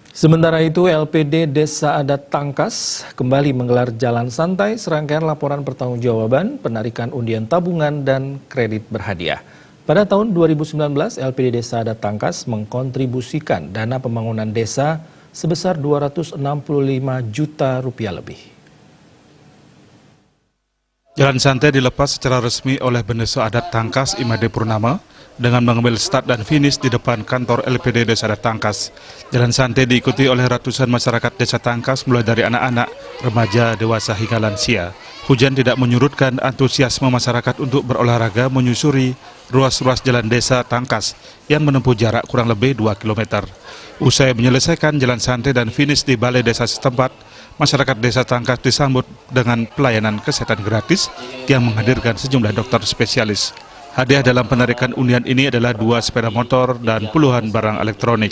Sementara itu, LPD Desa Adat Tangkas kembali menggelar jalan santai serangkaian laporan pertanggungjawaban, penarikan undian tabungan, dan kredit berhadiah. Pada tahun 2019, LPD Desa Adat Tangkas mengkontribusikan dana pembangunan desa sebesar Rp265 juta lebih. Jalan santai dilepas secara resmi oleh Bendesa Adat Tangkas Imade Purnama dengan mengambil start dan finish di depan kantor LPD Desa Adat Tangkas. Jalan santai diikuti oleh ratusan masyarakat Desa Tangkas mulai dari anak-anak, remaja, dewasa hingga lansia. Hujan tidak menyurutkan antusiasme masyarakat untuk berolahraga menyusuri ruas-ruas jalan Desa Tangkas yang menempuh jarak kurang lebih 2 km. Usai menyelesaikan jalan santai dan finish di balai desa setempat, masyarakat Desa Tangkas disambut dengan pelayanan kesehatan gratis yang menghadirkan sejumlah dokter spesialis. Hadiah dalam penarikan undian ini adalah 2 sepeda motor dan puluhan barang elektronik.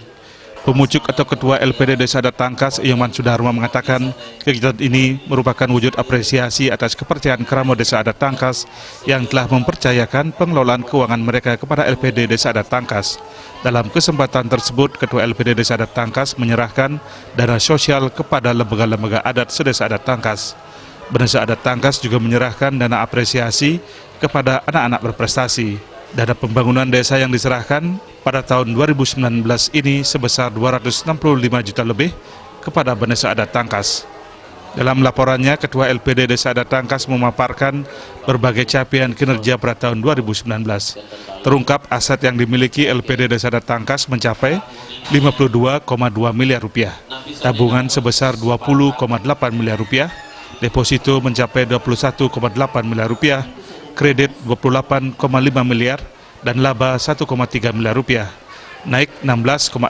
Pemucuk atau Ketua LPD Desa Adat Tangkas, Yoman Sudarma, mengatakan kegiatan ini merupakan wujud apresiasi atas kepercayaan Kramo Desa Adat Tangkas yang telah mempercayakan pengelolaan keuangan mereka kepada LPD Desa Adat Tangkas. Dalam kesempatan tersebut, Ketua LPD Desa Adat Tangkas menyerahkan dana sosial kepada lembaga-lembaga adat sedesa Adat Tangkas. Bendesa Adat Tangkas juga menyerahkan dana apresiasi kepada anak-anak berprestasi. Dana pembangunan desa yang diserahkan pada tahun 2019 ini sebesar Rp265 juta lebih kepada Bendesa Adat Tangkas. Dalam laporannya, Ketua LPD Desa Adat Tangkas memaparkan berbagai capaian kinerja pada tahun 2019. Terungkap aset yang dimiliki LPD Desa Adat Tangkas mencapai Rp52,2 miliar, tabungan sebesar Rp20,8 miliar, deposito mencapai Rp21,8 miliar, kredit Rp28,5 miliar, dan laba Rp1,3 miliar, naik 16,6%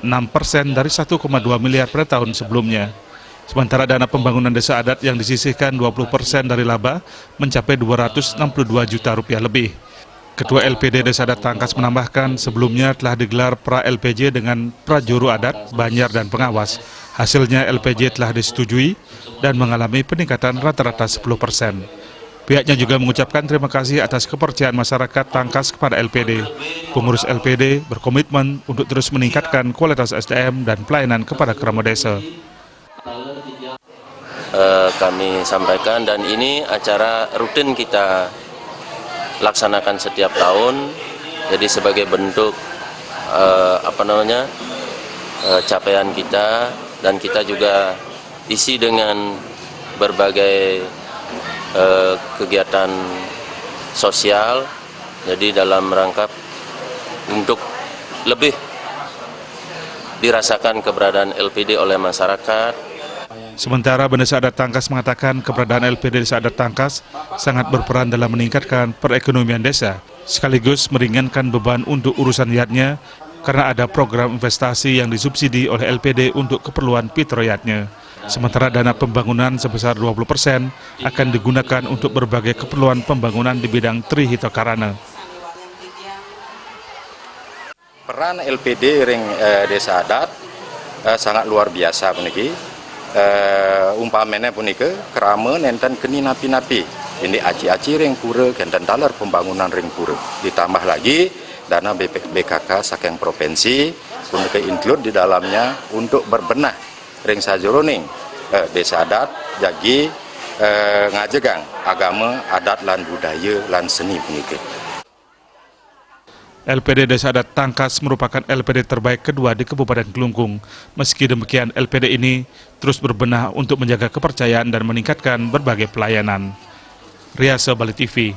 dari Rp1,2 miliar pada tahun sebelumnya. Sementara dana pembangunan desa adat yang disisihkan 20% dari laba mencapai Rp262 juta lebih. Ketua LPD Desa Adat Tangkas menambahkan sebelumnya telah digelar pra-LPJ dengan prajuru adat, banjar, dan pengawas. Hasilnya LPJ telah disetujui dan mengalami peningkatan rata-rata 10%. Pihaknya juga mengucapkan terima kasih atas kepercayaan masyarakat Tangkas kepada LPD. Pengurus LPD berkomitmen untuk terus meningkatkan kualitas SDM dan pelayanan kepada Kramo Desa. Kami sampaikan, dan ini acara rutin kita laksanakan setiap tahun. Jadi sebagai bentuk capaian kita, dan kita juga isi dengan berbagai kegiatan sosial, jadi dalam rangka untuk lebih dirasakan keberadaan LPD oleh masyarakat. Sementara Bendesa Adat Tangkas mengatakan keberadaan LPD Desa Adat Tangkas sangat berperan dalam meningkatkan perekonomian desa, sekaligus meringankan beban untuk urusan yatnya karena ada program investasi yang disubsidi oleh LPD untuk keperluan pitroyatnya. Sementara dana pembangunan sebesar 20% akan digunakan untuk berbagai keperluan pembangunan di bidang Trihito Karana. Peran LPD ring Desa Adat sangat luar biasa puniki. Umpamanya puniki kerama nenten keni napi-napi. Ini aci-aci ring pura kenten dalar pembangunan ring pura. Ditambah lagi dana BKK saking provinsi puniki include di dalamnya untuk berbenah ring sajuroning desa adat jagi ngajegang agama adat lan budaya lan seni puniki. LPD Desa Adat Tangkas merupakan LPD terbaik kedua di Kabupaten Kelungkung. Meski demikian, LPD ini terus berbenah untuk menjaga kepercayaan dan meningkatkan berbagai pelayanan. Riasa Bali TV.